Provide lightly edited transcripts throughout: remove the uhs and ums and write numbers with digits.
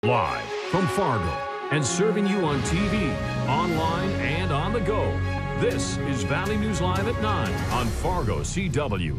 Live from Fargo and serving you on TV, online, and on the go. This is Valley News Live at 9 on Fargo CW.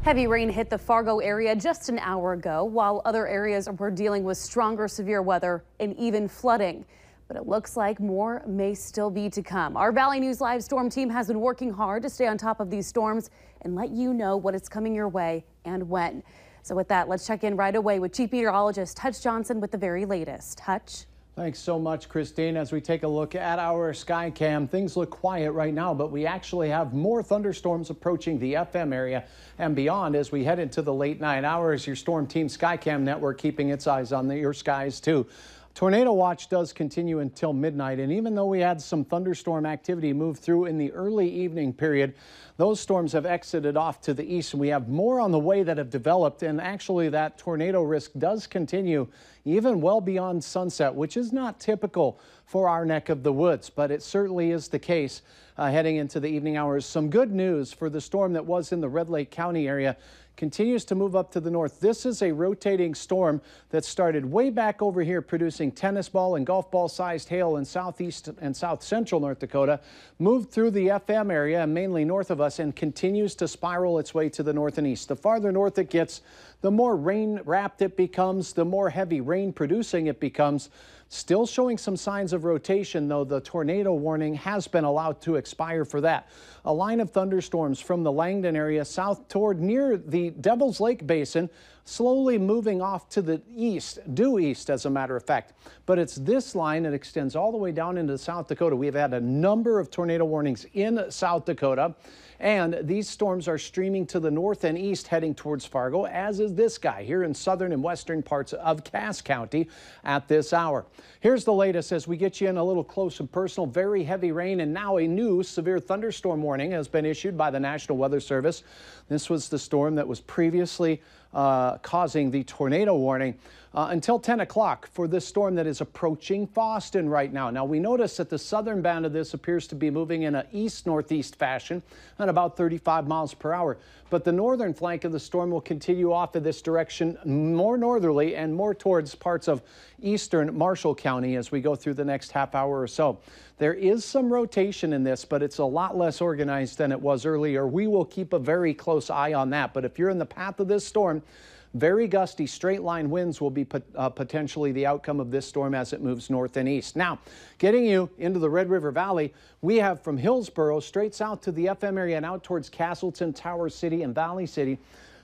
Heavy rain hit the Fargo area just an hour ago, while other areas were dealing with stronger severe weather and even flooding. But it looks like more may still be to come. Our Valley News Live storm team has been working hard to stay on top of these storms and let you know what is coming your way and when. So with that, let's check in right away with Chief Meteorologist Hutch Johnson with the very latest. Hutch. Thanks so much, Christine. As we take a look at our sky cam, things look quiet right now, but we actually have more thunderstorms approaching the FM area and beyond as we head into the late night hours. Your Storm Team Skycam network keeping its eyes on your skies too. Tornado watch does continue until midnight, and even though we had some thunderstorm activity move through in the early evening period, those storms have exited off to the east, and we have more on the way that have developed, and actually that tornado risk does continue even well beyond sunset, which is not typical for our neck of the woods, but it certainly is the case heading into the evening hours. Some good news for the storm that was in the Red Lake County area continues to move up to the north. This is a rotating storm that started way back over here, producing tennis ball and golf ball sized hail in southeast and south central North Dakota, moved through the FM area and mainly north of us, and continues to spiral its way to the north and east. The farther north it gets, the more rain wrapped it becomes, the more heavy rain producing it becomes. Still showing some signs of rotation, though the tornado warning has been allowed to expire for that. A line of thunderstorms from the Langdon area south toward near the Devil's Lake Basin, slowly moving off to the east, due east as a matter of fact. But it's this line that extends all the way down into South Dakota. We've had a number of tornado warnings in South Dakota, and these storms are streaming to the north and east heading towards Fargo, as is this guy here in southern and western parts of Cass County at this hour. Here's the latest as we get you in a little close and personal. Very heavy rain, and now a new severe thunderstorm warning has been issued by the National Weather Service. This was the storm that was previously causing the tornado warning until 10 o'clock for this storm that is approaching Fosston right now. Now, we notice that the southern band of this appears to be moving in an east-northeast fashion at about 35 miles per hour. But the northern flank of the storm will continue off of this direction more northerly and more towards parts of eastern Marshall County as we go through the next half hour or so. There is some rotation in this, but it's a lot less organized than it was earlier. We will keep a very close eye on that. But if you're in the path of this storm, very gusty straight line winds will be potentially the outcome of this storm as it moves north and east. Now, getting you into the Red River Valley, we have from Hillsboro straight south to the FM area and out towards Castleton, Tower City, and Valley City.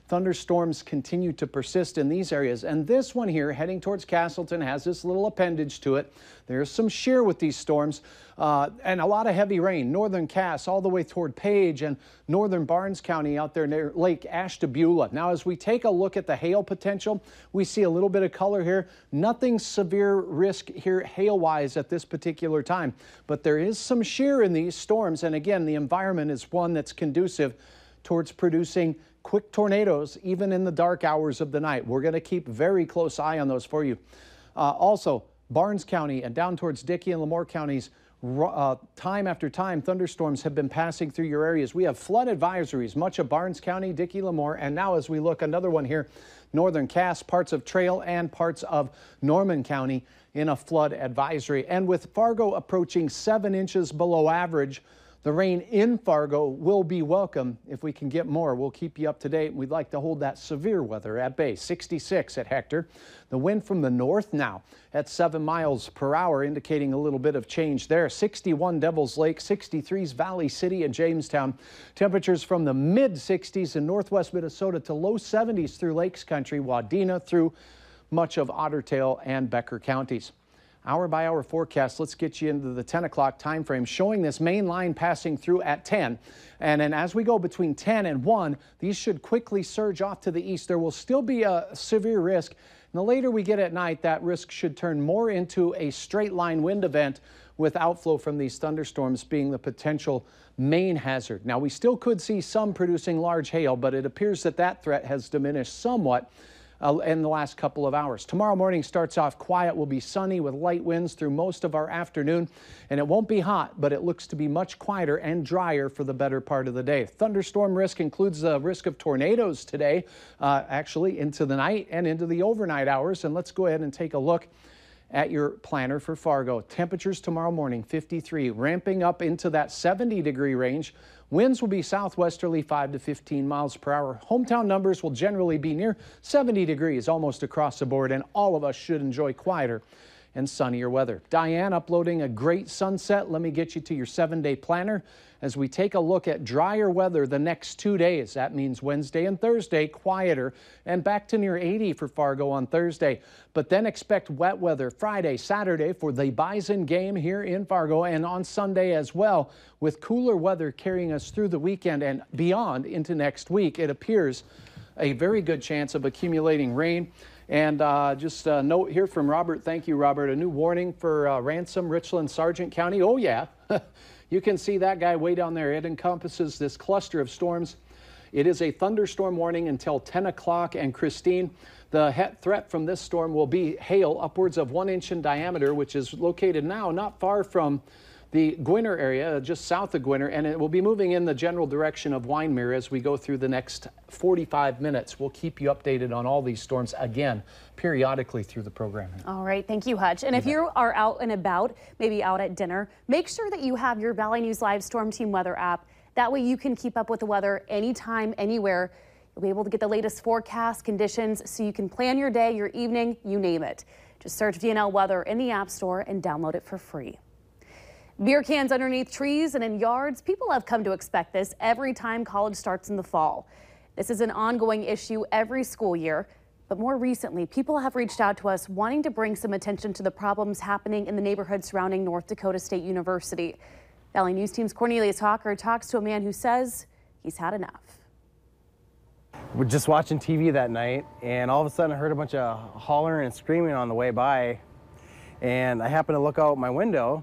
Thunderstorms continue to persist in these areas, and this one here heading towards Castleton has this little appendage to it. There's some shear with these storms and a lot of heavy rain. Northern Cass all the way toward Page and northern Barnes County out there near Lake Ashtabula. Now, as we take a look at the hail potential, we see a little bit of color here. Nothing severe risk here hail-wise at this particular time, but there is some shear in these storms, and again, the environment is one that's conducive towards producing quick tornadoes even in the dark hours of the night. We're going to keep very close eye on those for you. Also, Barnes County and down towards Dickey and Lemoore counties, time after time, thunderstorms have been passing through your areas. We have flood advisories, much of Barnes County, Dickey, Lemoore, and now as we look, another one here, northern Cass, parts of Trail and parts of Norman County in a flood advisory. And with Fargo approaching 7 inches below average, the rain in Fargo will be welcome. If we can get more, we'll keep you up to date. We'd like to hold that severe weather at bay. 66 at Hector. The wind from the north now at 7 miles per hour, indicating a little bit of change there. 61 Devil's Lake, 63's Valley City and Jamestown. Temperatures from the mid-60s in northwest Minnesota to low 70s through Lakes Country, Wadena through much of Otter Tail and Becker counties. Hour-by-hour forecast, let's get you into the 10 o'clock time frame, showing this main line passing through at 10. And then as we go between 10 and 1, these should quickly surge off to the east. There will still be a severe risk. And the later we get at night, that risk should turn more into a straight line wind event, with outflow from these thunderstorms being the potential main hazard. Now, we still could see some producing large hail, but it appears that that threat has diminished somewhat. in the last couple of hours. Tomorrow morning starts off quiet. Will be sunny with light winds through most of our afternoon, and it won't be hot, but it looks to be much quieter and drier for the better part of the day. Thunderstorm risk includes the risk of tornadoes today, actually into the night and into the overnight hours. And let's go ahead and take a look at your planner for Fargo. Temperatures tomorrow morning, 53, ramping up into that 70-degree range. Winds will be southwesterly 5 to 15 miles per hour. Hometown numbers will generally be near 70 degrees almost across the board, and all of us should enjoy quieter and sunnier weather. Diane uploading a great sunset. Let me get you to your 7-day planner as we take a look at drier weather the next 2 days. That means Wednesday and Thursday, quieter and back to near 80 for Fargo on Thursday. But then expect wet weather Friday, Saturday for the Bison game here in Fargo, and on Sunday as well, with cooler weather carrying us through the weekend and beyond into next week. It appears a very good chance of accumulating rain. And just a note here from Robert. Thank you, Robert. A new warning for Ransom, Richland, Sargent County. Oh, yeah. You can see that guy way down there. It encompasses this cluster of storms. It is a thunderstorm warning until 10 o'clock. And Christine, the threat from this storm will be hail upwards of 1 inch in diameter, which is located now not far from the Gwinner area, just south of Gwinner, and it will be moving in the general direction of Wyndmere as we go through the next 45 minutes. We'll keep you updated on all these storms again periodically through the program. All right, thank you, Hutch. And if you are out and about, maybe out at dinner, make sure that you have your Valley News Live Storm Team weather app. That way you can keep up with the weather anytime, anywhere. You'll be able to get the latest forecast conditions so you can plan your day, your evening, you name it. Just search VNL Weather in the App Store and download it for free. Beer cans underneath trees and in yards. People have come to expect this every time college starts in the fall. This is an ongoing issue every school year, but more recently, people have reached out to us wanting to bring some attention to the problems happening in the neighborhood surrounding North Dakota State University. Valley News Team's Cornelius Hawker talks to a man who says he's had enough. We're just watching TV that night, and all of a sudden I heard a bunch of hollering and screaming on the way by, and I happened to look out my window,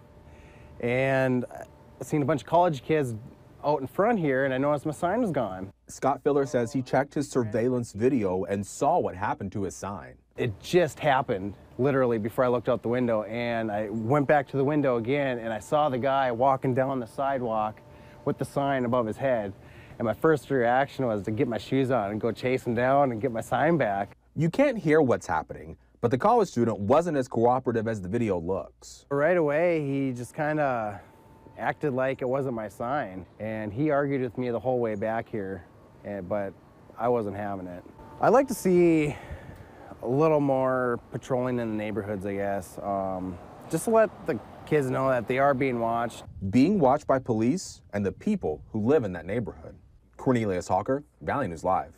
and I seen a bunch of college kids out in front here, and I noticed my sign was gone. Scott Filler says he checked his surveillance video and saw what happened to his sign. It just happened literally before I looked out the window, and I went back to the window again, and I saw the guy walking down the sidewalk with the sign above his head. And my first reaction was to get my shoes on and go chase him down and get my sign back. You can't hear what's happening, but the college student wasn't as cooperative as the video looks. Right away, he just kind of acted like it wasn't my sign, and he argued with me the whole way back here, but I wasn't having it. I'd like to see a little more patrolling in the neighborhoods, I guess, just to let the kids know that they are being watched. Being watched by police and the people who live in that neighborhood. Cornelius Hawker, Valley News Live.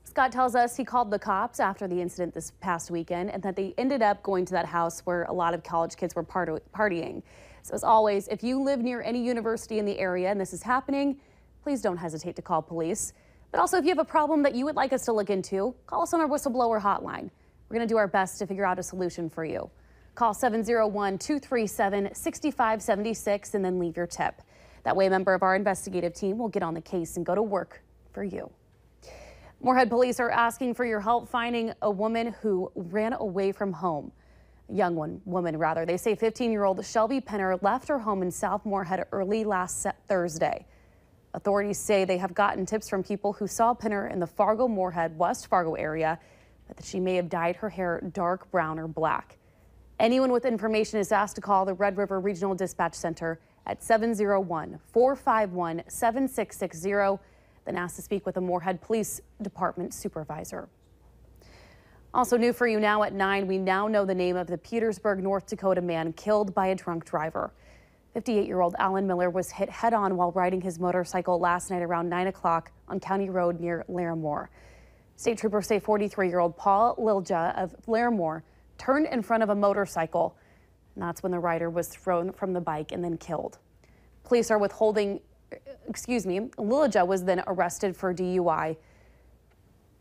Scott tells us he called the cops after the incident this past weekend and that they ended up going to that house where a lot of college kids were partying. So as always, if you live near any university in the area and this is happening, please don't hesitate to call police. But also, if you have a problem that you would like us to look into, call us on our whistleblower hotline. We're going to do our best to figure out a solution for you. Call 701-237-6576 and then leave your tip. That way a member of our investigative team will get on the case and go to work for you. Moorhead police are asking for your help finding a woman who ran away from home. A young woman. They say 15-year-old Shelby Penner left her home in South Moorhead early last Thursday. Authorities say they have gotten tips from people who saw Penner in the Fargo-Moorhead, West Fargo area, but that she may have dyed her hair dark brown or black. Anyone with information is asked to call the Red River Regional Dispatch Center at 701-451-7660, then asked to speak with a Moorhead Police Department supervisor. Also new for you now at 9, we now know the name of the Petersburg, North Dakota man killed by a drunk driver. 58-year-old Alan Miller was hit head-on while riding his motorcycle last night around 9 o'clock on County Road near Larimore. State troopers say 43-year-old Paul Lilja of Larimore turned in front of a motorcycle, and that's when the rider was thrown from the bike and then killed. Police are withholding, Lilja was then arrested for DUI.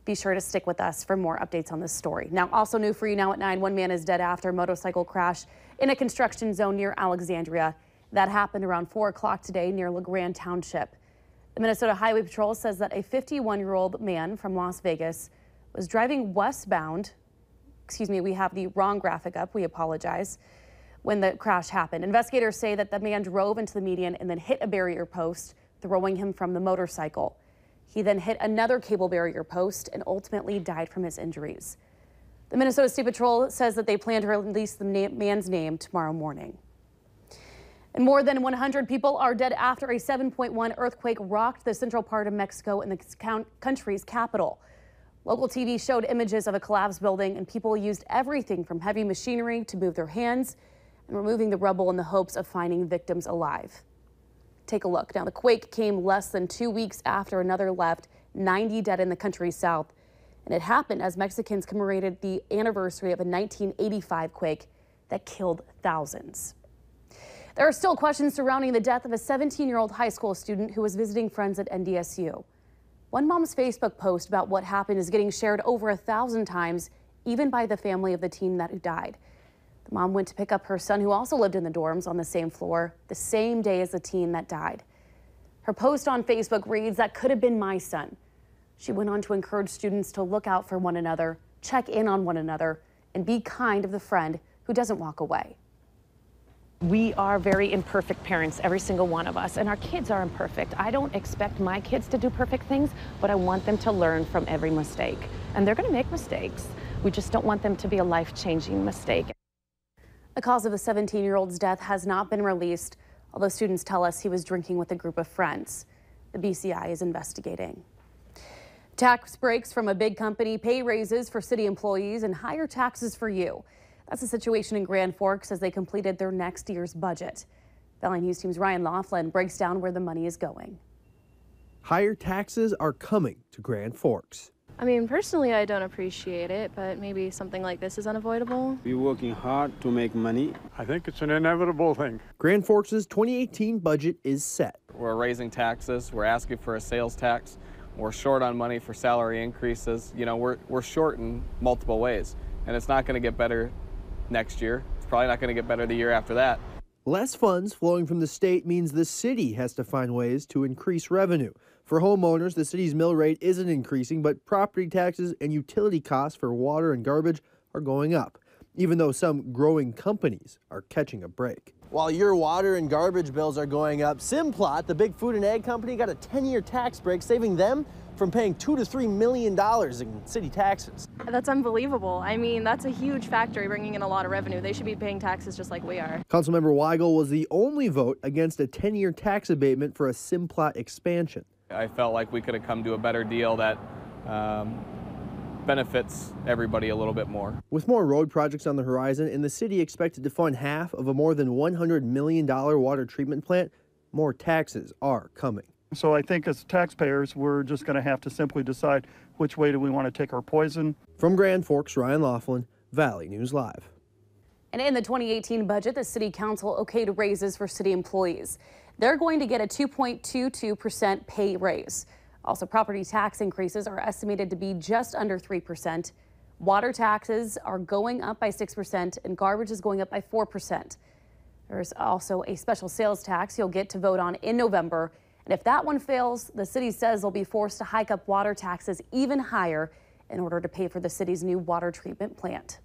Be sure to stick with us for more updates on this story. Now, also new for you now at 9, one man is dead after a motorcycle crash in a construction zone near Alexandria. That happened around 4 o'clock today near LeGrand Township. The Minnesota Highway Patrol says that a 51-year-old man from Las Vegas was driving westbound. Excuse me, we have the wrong graphic up. We apologize. When the crash happened, investigators say that the man drove into the median and then hit a barrier post, throwing him from the motorcycle. He then hit another cable barrier post and ultimately died from his injuries. The Minnesota State Patrol says that they plan to release the man's name tomorrow morning. And more than 100 people are dead after a 7.1 earthquake rocked the central part of Mexico and the country's capital. Local TV showed images of a collapsed building, and people used everything from heavy machinery to move their hands and removing the rubble in the hopes of finding victims alive. Take a look. Now, the quake came less than 2 weeks after another left 90 dead in the country's south. And it happened as Mexicans commemorated the anniversary of a 1985 quake that killed thousands. There are still questions surrounding the death of a 17-year-old high school student who was visiting friends at NDSU. One mom's Facebook post about what happened is getting shared over 1,000 times, even by the family of the teen who died. The mom went to pick up her son, who also lived in the dorms on the same floor, the same day as the teen that died. Her post on Facebook reads, "That could have been my son." She went on to encourage students to look out for one another, check in on one another, and be kind of the friend who doesn't walk away. We are very imperfect parents, every single one of us, and our kids are imperfect. I don't expect my kids to do perfect things, but I want them to learn from every mistake. And they're going to make mistakes. We just don't want them to be a life-changing mistake. The cause of the 17-year-old's death has not been released, although students tell us he was drinking with a group of friends. The BCI is investigating. Tax breaks from a big company, pay raises for city employees, and higher taxes for you. That's the situation in Grand Forks as they completed their next year's budget. Valley News Team's Ryan Laughlin breaks down where the money is going. Higher taxes are coming to Grand Forks. I mean, personally, I don't appreciate it, but maybe something like this is unavoidable. We're working hard to make money. I think it's an inevitable thing. Grand Forks' 2018 budget is set. We're raising taxes. We're asking for a sales tax. We're short on money for salary increases. You know, we're short in multiple ways, and it's not going to get better next year. It's probably not going to get better the year after that. Less funds flowing from the state means the city has to find ways to increase revenue. For homeowners, the city's mill rate isn't increasing, but property taxes and utility costs for water and garbage are going up, even though some growing companies are catching a break. While your water and garbage bills are going up, Simplot, the big food and ag company, got a 10-year tax break, saving them from paying $2 to $3 million in city taxes. That's unbelievable. I mean, that's a huge factory bringing in a lot of revenue. They should be paying taxes just like we are. Councilmember Weigel was the only vote against a 10-year tax abatement for a Simplot expansion. I felt like we could have come to a better deal that benefits everybody a little bit more. With more road projects on the horizon and the city expected to fund half of a more than $100 million water treatment plant, more taxes are coming. So I think as taxpayers, we're just going to have to simply decide which way do we want to take our poison. From Grand Forks, Ryan Laughlin, Valley News Live. And in the 2018 budget, the city council okayed raises for city employees. They're going to get a 2.22% pay raise. Also, property tax increases are estimated to be just under 3%. Water taxes are going up by 6%, and garbage is going up by 4%. There's also a special sales tax you'll get to vote on in November. And if that one fails, the city says they'll be forced to hike up water taxes even higher in order to pay for the city's new water treatment plant.